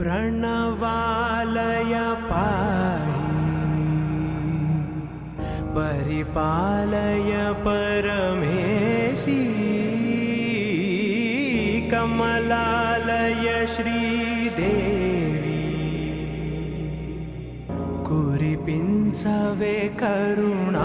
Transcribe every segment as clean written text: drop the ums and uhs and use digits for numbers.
प्रणवालय पाहि परिपालय परमेशी कमलालय श्रीदेवी कुरिपिंचवे करुणांबुरासी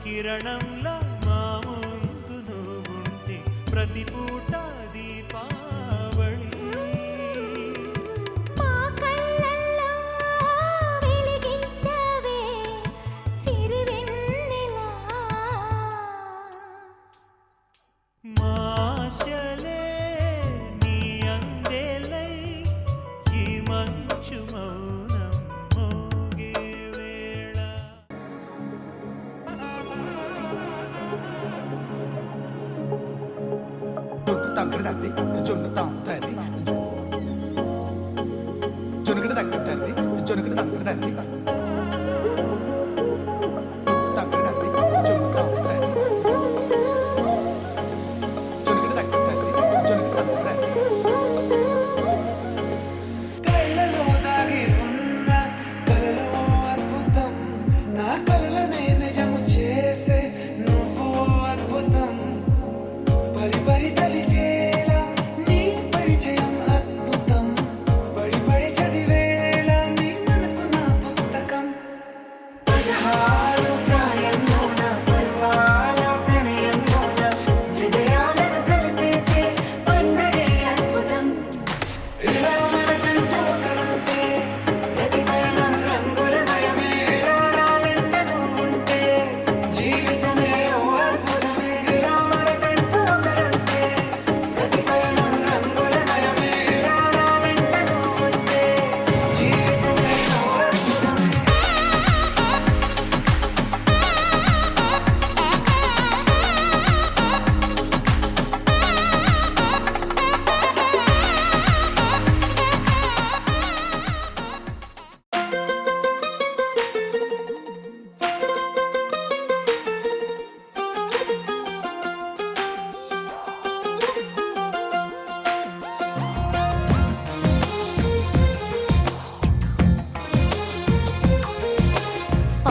కిరణంలా మా ముందు నువ్వుంటే ప్రతి పూట దీపావళి మా కళ్ళల్లో వెలిగించవే సిరివెన్నెలా మా ఆశలే నీ అందేలై ఈ మంచు మౌనం మోగే వేళ తక్కడ తద్ది జొన్ను తాంతది జొనుకడ తక్కడ తద్ది జొనుకడ తక్కడ తద్ది తక్కడ తద్ది జొన్ను తాంతది జొనుకడ తక్కడ తద్ది జొనుకడ తక్కడ తద్ది కళ్ళలో దాగి ఉన్న కలలో అద్భుతం నా కలలనే నిజము చేసే నువ్వు అద్భుతం పరి పరి తలిచేలా నీ పరిచయం అద్భుతం పడి పడి చదివేలా నీ మనసు నా పుస్తకం 16 ప్రాయంలోన పర్వాల ప్రణయంలోన హృదయాలను కలిపేసే పండగే అద్భుతం ఇలా మనకంటూ ఒకరుంటే ప్రతి పయనం రంగులమయమే ఇలా నా వెంట నువ్వుంటే జీవితమే ఓ అద్భుతమే ఇలా మనకంటూ ఒకరుంటే ప్రతి పయనం రంగులమయమే ఇలా నా వెంట నువ్వుంటే జీవితమే ఓ అద్భుతమే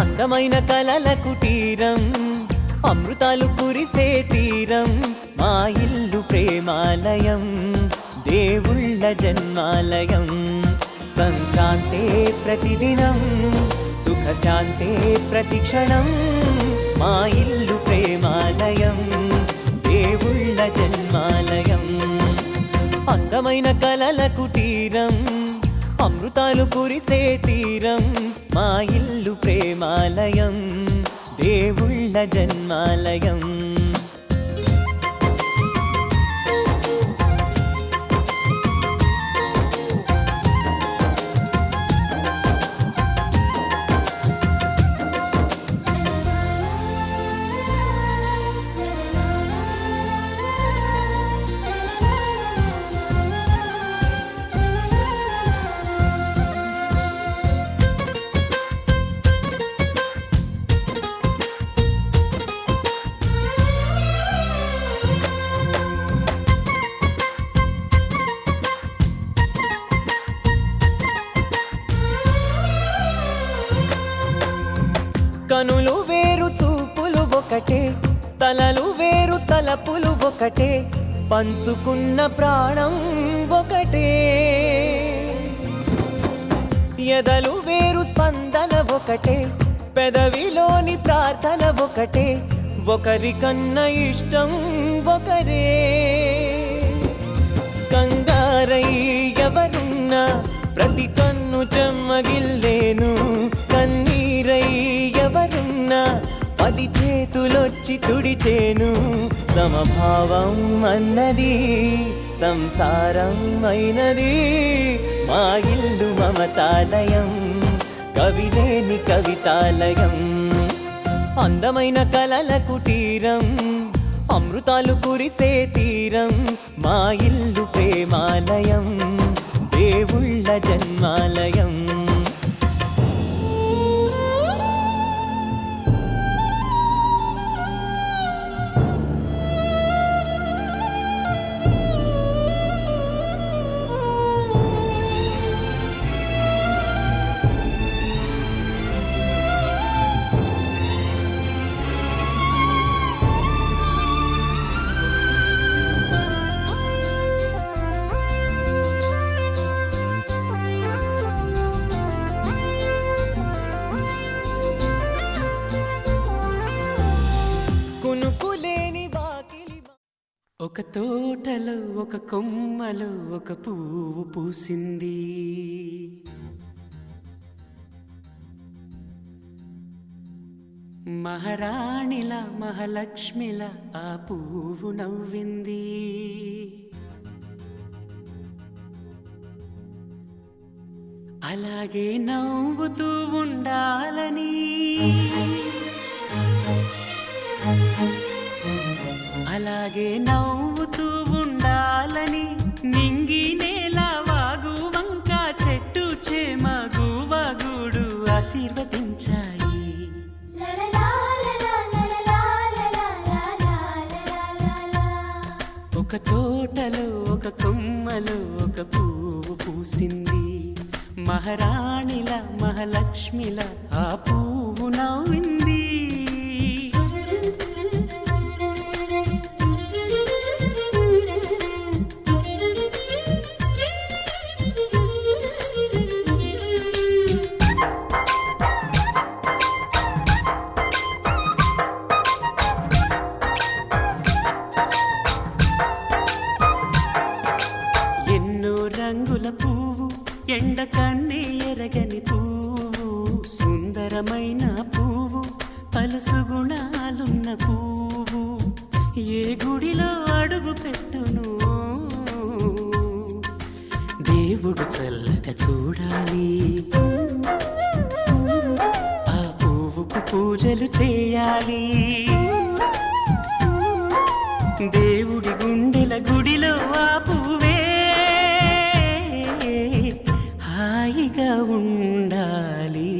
అందమైన కలల కుటీరం అమృతాలు కురిసే తీరం మా ఇల్లు ప్రేమాలయం దేవుళ్ళ జన్మాలయం సంక్రాంతే ప్రతిదినం సుఖశాంతే ప్రతిక్షణం మా ఇల్లు ప్రేమాలయం దేవుళ్ళ జన్మాలయం అందమైన కలల కుటీరం అమృతాలు కురిసే తీరం మా ఇల్లు ప్రేమాలయం దేవుళ్ళ జన్మాలయం తలపులు ఒకటే, పంచుకున్న ప్రాణం ఒకటే. ఎదలు వేరు స్పందన ఒకటే, పెదవిలోని ప్రార్థన ఒకటే, ఒకరికన్నా ఇష్టం ఒకరే. కంగారై ఎవరున్నా ప్రతి కన్ను చెమ్మగిల్లేను, కన్నీరై ఎవరున్నా 10 చేతులొచ్చి తుడిచేను. సమభావం అన్నది సంసారం అయినది, మా ఇల్లు మమతాలయం, కవిలేని కవితాలయం. అందమైన కలల కుటీరం, అమృతాలు కురిసే తీరం, మా ఇల్లు ప్రేమాలయం, దేవుళ్ళ జన్మాలయం. ఒక తోటలో ఒక కొమ్మలో ఒక పువ్వు పూసింది, మహారాణిలా మహాలక్ష్మిలా ఆ పువ్వు నవ్వింది. అలాగే నవ్వుతూ ఉండాలని, అలాగే నవ్వుతూ ఉండాలని, నింగి నేల వాగు వంక చెట్టు చేమ గువగూడు ఆశీర్వదించాయి. ఒక తోటలో ఒక కొమ్మలో ఒక పువ్వు పూసింది, మహారాణిల మహాలక్ష్మిల ఆ పువ్వు నవ్వింది. రంగుల పువ్వు, ఎండ కన్నే ఎరగని పువ్వు, సుందరమైన పువ్వు, పలుసు గుణాలున్న పువ్వు, ఏ గుడిలో అడుగు పెట్టును దేవుడు చల్లగా చూడాలి. ఆ పువ్వుకు పూజలు చేయాలి, దేవుడి గుండెల గుడిలో ఆ పువ్వే హాయిగా ఉండాలి.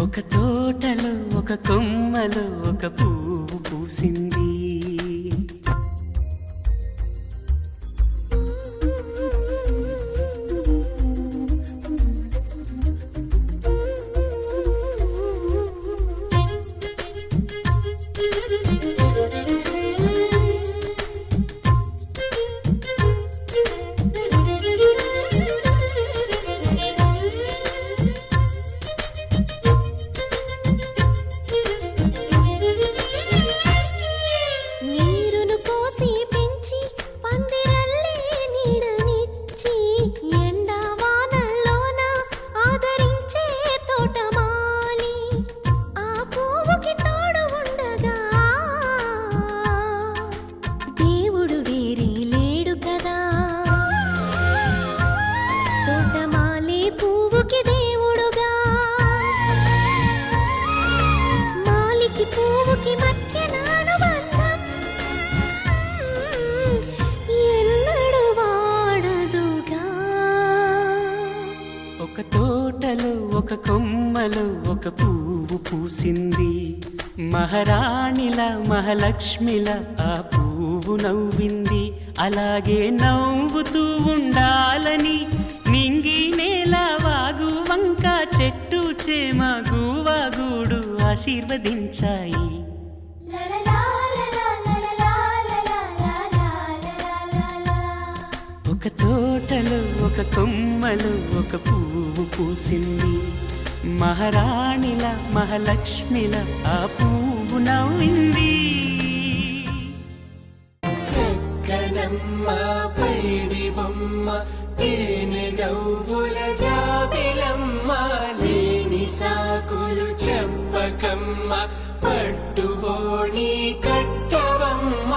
ఒక తోటలో ఒక కొమ్మలో ఒక పువ్వు పూసింది. ఒక తోటలో ఒక కొమ్మలో ఒక పువ్వు పూసింది, మహారాణిల మహాలక్ష్మిల ఆ పువ్వు నవ్వింది. అలాగే నవ్వుతూ ఉండాలని, నింగి నేల వాగు వంక చెట్టు చేమగూవాగూడు ఆశీర్వదించాయి. ఒక తోటలో ఒక కొమ్మలో ఒక పువ్వు పూసింది. మహారాణిల మహాలక్ష్మిల ఆ పువ్వు నవ్వింది. చక్కనమ్మ పైడి బొమ్మ తేనె నవ్వుల జాబిలమ్మ లేని సాకులు చెప్పకమ్మ పట్టువోణి కట్టవమ్మ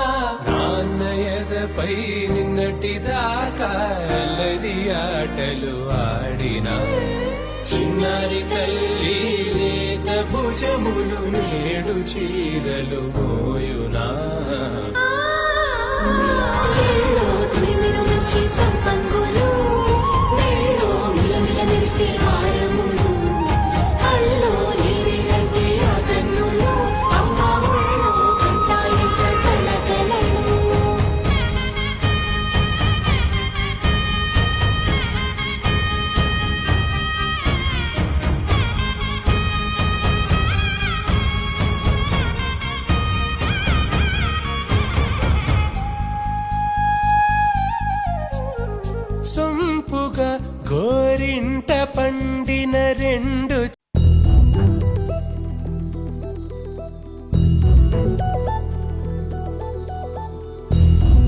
నాన్నయదపై నిన్నటిదాకా అల్లరి ఆటలు ఆడినా చిన్నారి తల్లి లేత భుజములు నేడు చీరలు మోయునా చెల్లో తురిమిన మంచి సంపంగులు మెళ్ళో మిలమిల మెరిసే హారములు అల్లో నీరిలంటే ఆ కన్నులు అమ్మ ఒళ్ళో కంటాయంట కలకలను సొంపుగా గోరింట పండిన రెండు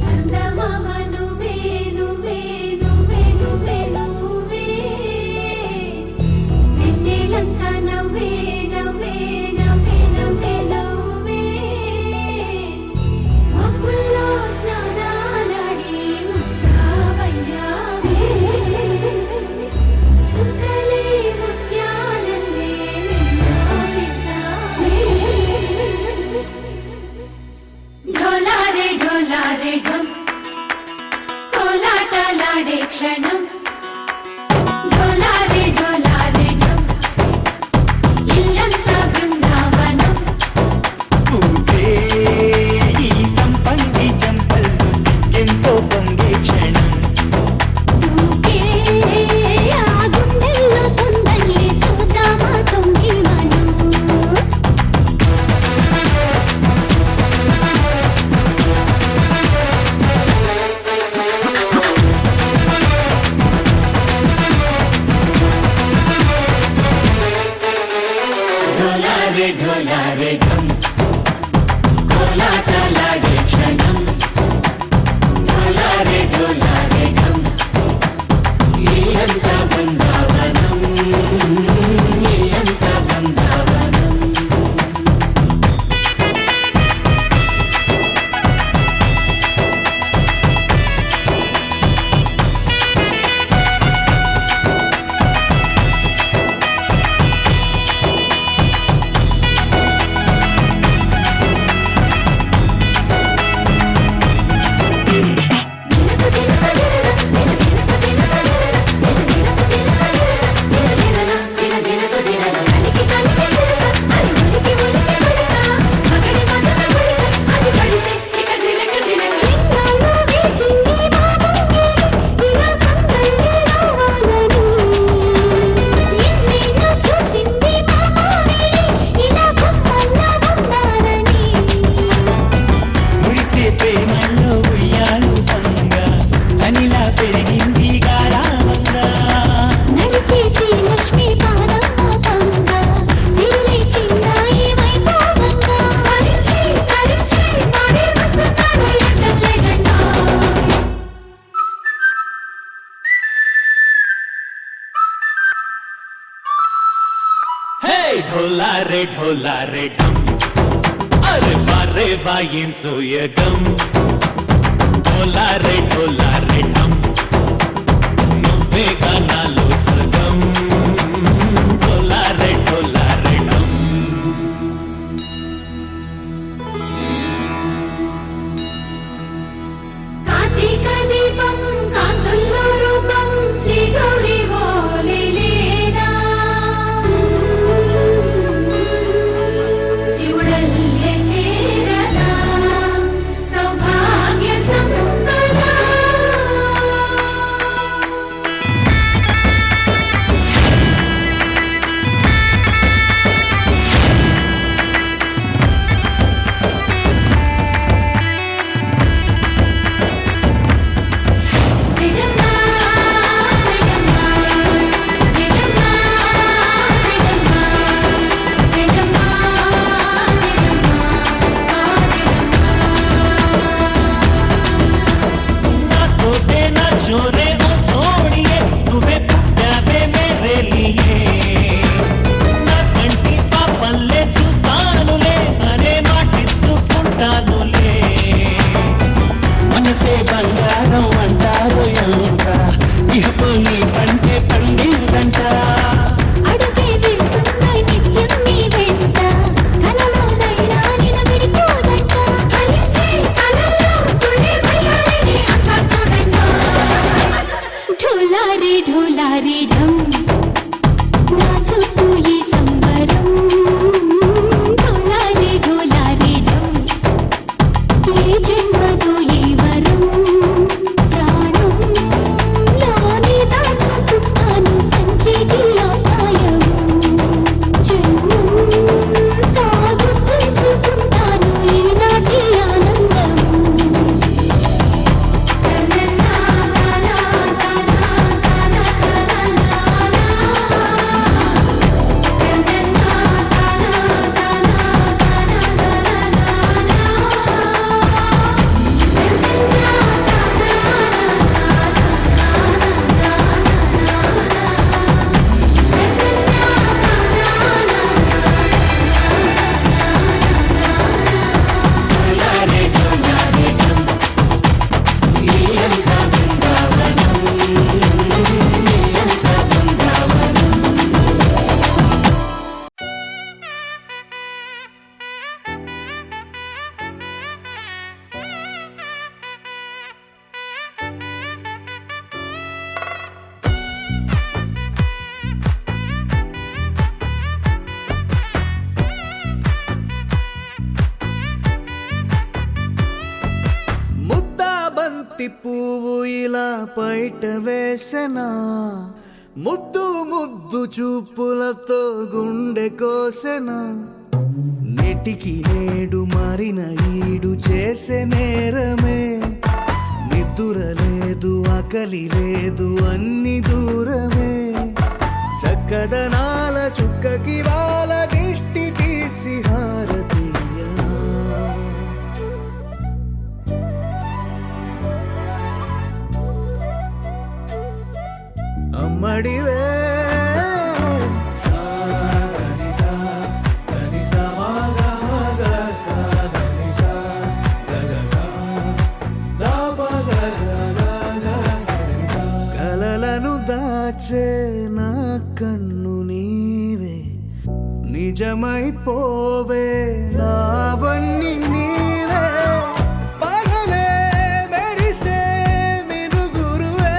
చందమామ నువ్వే నువ్వే నువ్వే నువ్వే నువ్వే వెన్నెలంతా నవ్వే నవ్వే నవ్వే నవ్వే నవ్వే మబ్బుల్లో స్నానాలాడి ముస్తాబయ్యావే చుక్కలే ముత్యాలల్లే మెరిసావే ढोलारे ढोलारे ढम कोलाटलाडे क्षणम ढोलारे ढोलारे ढम इल्लंता बृंदावनम పూసే ఈ సంపంగి జంపల్లో సిగ్గెంతో పొంగే క్షణం. తూకే ఆ గుండెల్లో తొందరలే చూద్దామా తొంగి మనం ढोलारे ढोलारे ढम कोलाटलाडे क्षणम ढोलारे ढोलारे ढम इल्लंता बृंदावनम इल्लंता बृंदावनम మురిసే ప్రేమల్లో ఉయ్యాలు పంగా అనిలా పెరిగింది గారావంగా. నడిచేసి లక్ష్మీ పాదమోకంగా సిరులే చిందాయి వైభవంగా హరించి హరించి పాడి వస్తున్నాడు ఎండలే గంట హే ఢోలారే ఢోలారే ఢమ్ అరే వారే వాయిన్ సోయగం. ఢోలారే ఢోలారే ఢమ్ నువ్వే గానాలో సగం. ఢోలారే ఢోలారే ఢమ్ కార్తీక దీపం కాంతుల్లో రూపం శ్రీ గౌరీ ఓలే లేదా శివుడల్లే చేరదా సౌభాగ్య సంపద బయట వేసెనా ముద్దు ముద్దు చూపులతో గుండె కోసెనా నెటికి నేడు మారిన ఈడు చేసే నేరమే నిద్ర లేదు ఆకలి లేదు అన్ని దూరమే చక్కదనాల చుక్కకి వాళ్ళ దిష్టి తీసి హారతీయనా అమ్మడివే కలలను దాచే నా కన్ను నీవే నిజమైపోవే నావన్నీ నీవే పగలే మెరిసే మినుగురువే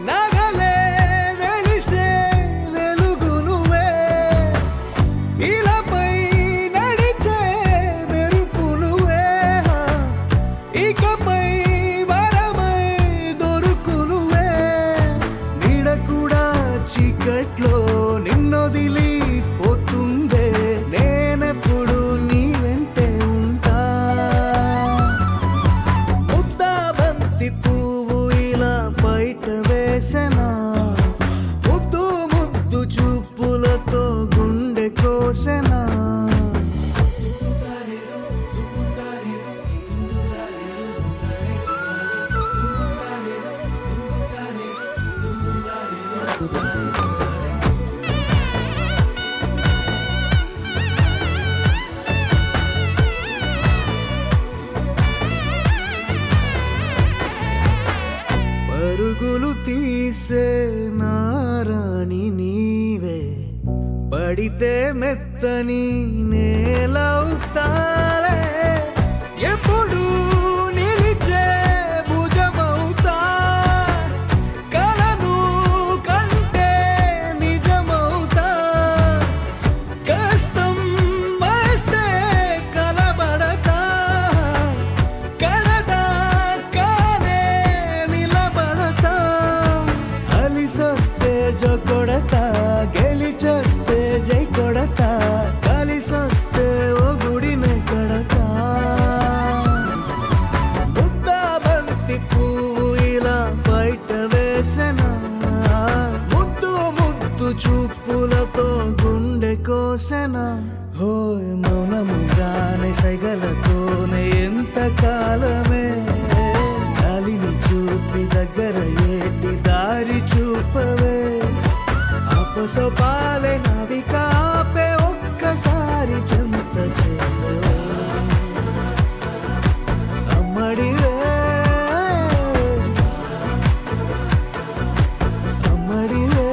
నగలే వెలిసే వెలుగు నువ్వే ఇలాపై నడిచే మెరుపు నువ్వే ఇకపై వరమై దొరుకు నువ్వే నీడ కూడా చీకట్లో నిన్నొదిలి పోతుందే నేనెప్పుడు నీ వెంటే ఉంటా ముద్దా బంతి పువ్వు ఇలా బయట వేసెనా ముద్దు ముద్దు చూపులతో గుండె కోసెనా పరుగులు తీసే నారాణి నీవే పడితే మెత్తని నేలవుతాలే ఎప్పుడు నిలిచే భుజమవుతా కలను కంటే నిజమవుతా కష్టం వస్తే కలబడతా కడదా కానే నిలబడతా అలిసొస్తే జో కొడతా గెలిచొస్తే జై కొడతా కలిసొస్తే ఓ గుడినే కడతా ముద్దా బంతి పువ్వు ఇలా బయట వేసెనా ముద్దు ముద్దు చూపులతో గుండె కోసెనా హోయ్ మౌనముగానే సైగలతోనే ఎంత కాలమే జాలిని చూపి దగ్గర ఏటి దారి చూపవే అపసోపాలే నవికాపే ఒక్కసారి చెంత చేరవే అమ్మడివే అమ్మడివే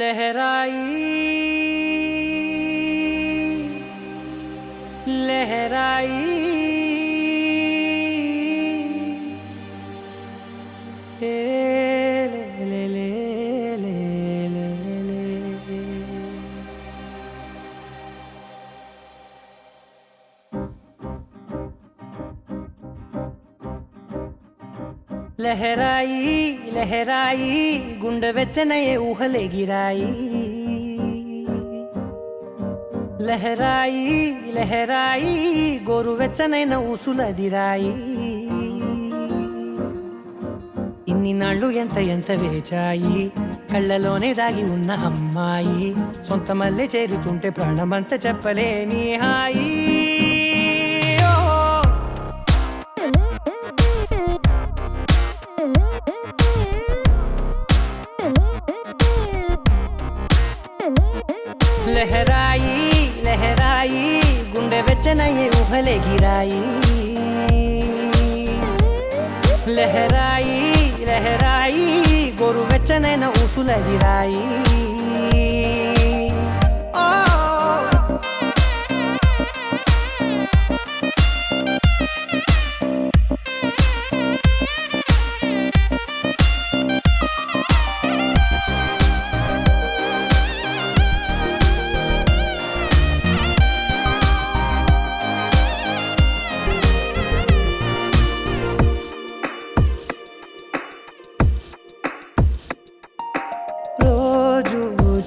लहराई लहराई ए ले ले ले ले ले ले लहराई लहराई गुंड వెచ్చనయే ఊహలే గిరాయి లహరాయి లహరాయి గోరు వెచ్చనైన ఊసులదిరాయి ఇన్ని నాళ్ళు ఎంత ఎంత వేచాయి కళ్ళలోనే దాగి ఉన్న అమ్మాయి సొంత మల్లె చేరుతుంటే ప్రాణమంతా చెప్పలేని హాయి లహరాయి లహరాయి గుండె వెచ్చనయ్యే ఊహలే గిరాయి లహరాయి లహరాయి గోరు వెచ్చనైన ఊసులదిరాయి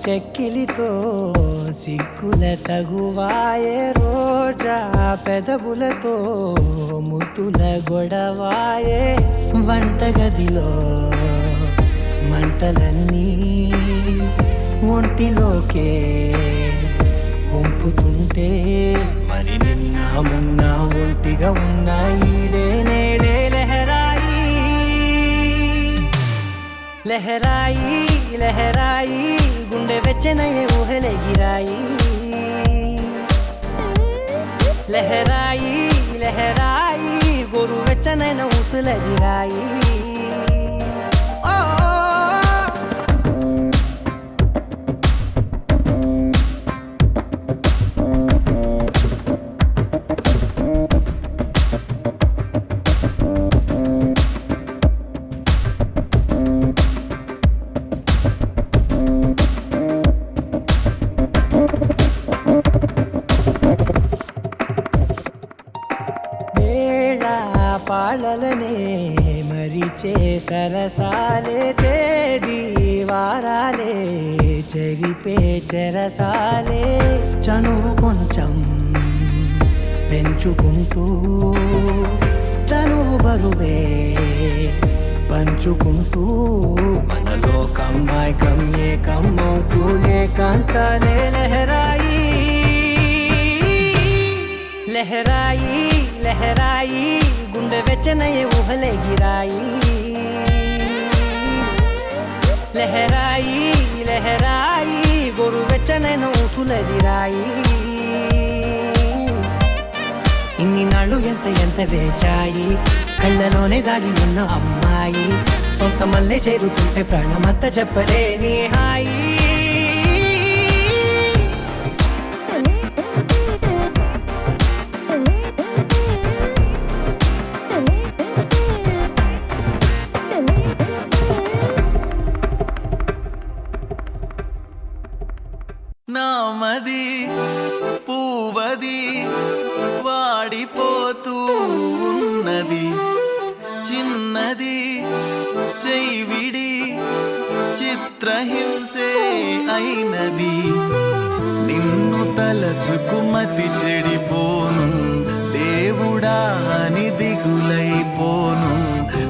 చెక్కిలితో సిగ్గుల తగువాయే రోజా పెదవులతో ముద్దుల గొడవాయే వంటగదిలో మంటలన్నీ ఒంటిలోకే వంపుతుంటే మరి నిన్న మొన్న ఒంటిగా ఉన్నాయి నేడే లహరాయి లహరాయి లహరాయి గుండె వెచ్చనయ్యే ఊహలే గిరాయి లహరాయి లహరాయి గోరు వెచ్చనైన ఊసులదిరాయి పాలలనే మరిచే సరసాలే తేదీ వారాలే చెరిపే చెరసాలే చనువు కొంచెం పెంచుకుంటూ తనువు బరువే పంచుకుంటూ మనలో కమ్మాయికం ఏకమవుతూ ఏకాంతాలే లహరాయి లహరాయి లహరాయి గుండె వెచ్చనయ్యే ఊహలే గిరాయి లహరాయి లహరాయి గోరు వెచ్చనైన ఊసులదిరాయి ఇన్ని నాళ్ళు ఎంత ఎంత వేచాయి కళ్ళలోనే దాగి ఉన్న అమ్మాయి సొంత మల్లె చేరుతుంటే ప్రాణమంతా చెప్పలేని హాయి నామది పూవది వాడిపోతూ ఉన్నది చిన్నది చైవిడి చిత్రహింసే అయినది నిన్ను తలచుకుమతి చెడిపోను దేవుడా అని దిగులైపోను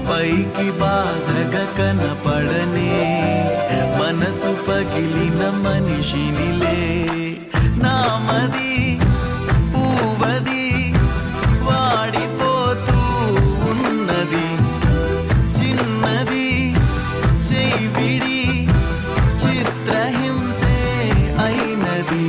పైకి బాధగా కనపడనే మనసు పగిలిన మనిషినిలే నామది పూవది వాడిపోతూ ఉన్నది చిన్నది చైవిడి చిత్రహింసే అయినది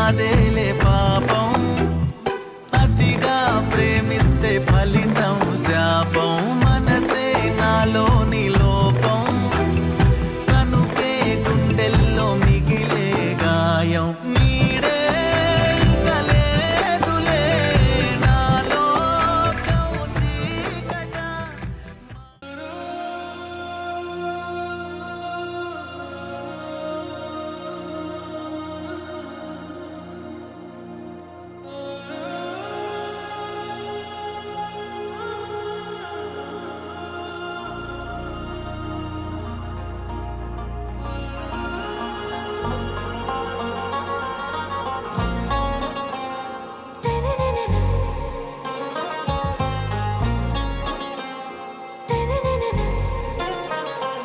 నాదేలే పాపం అతిగా ప్రేమిస్తే ఫలితం శాపం మనసే నాలోని లోపం కనుకే గుండెల్లో మిగిలే గాయం నీడే ఇక లేదులే నాలో చీకట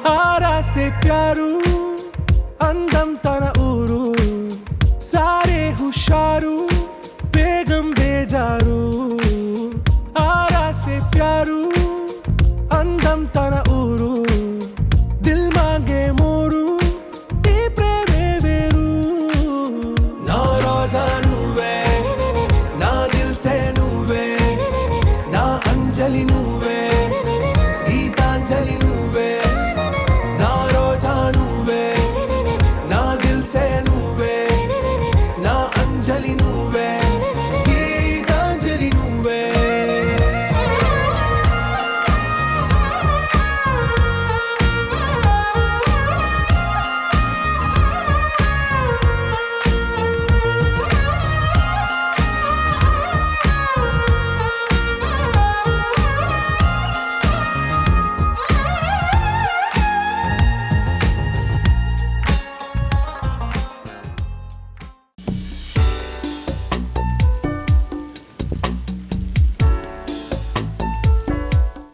आरा से प्यार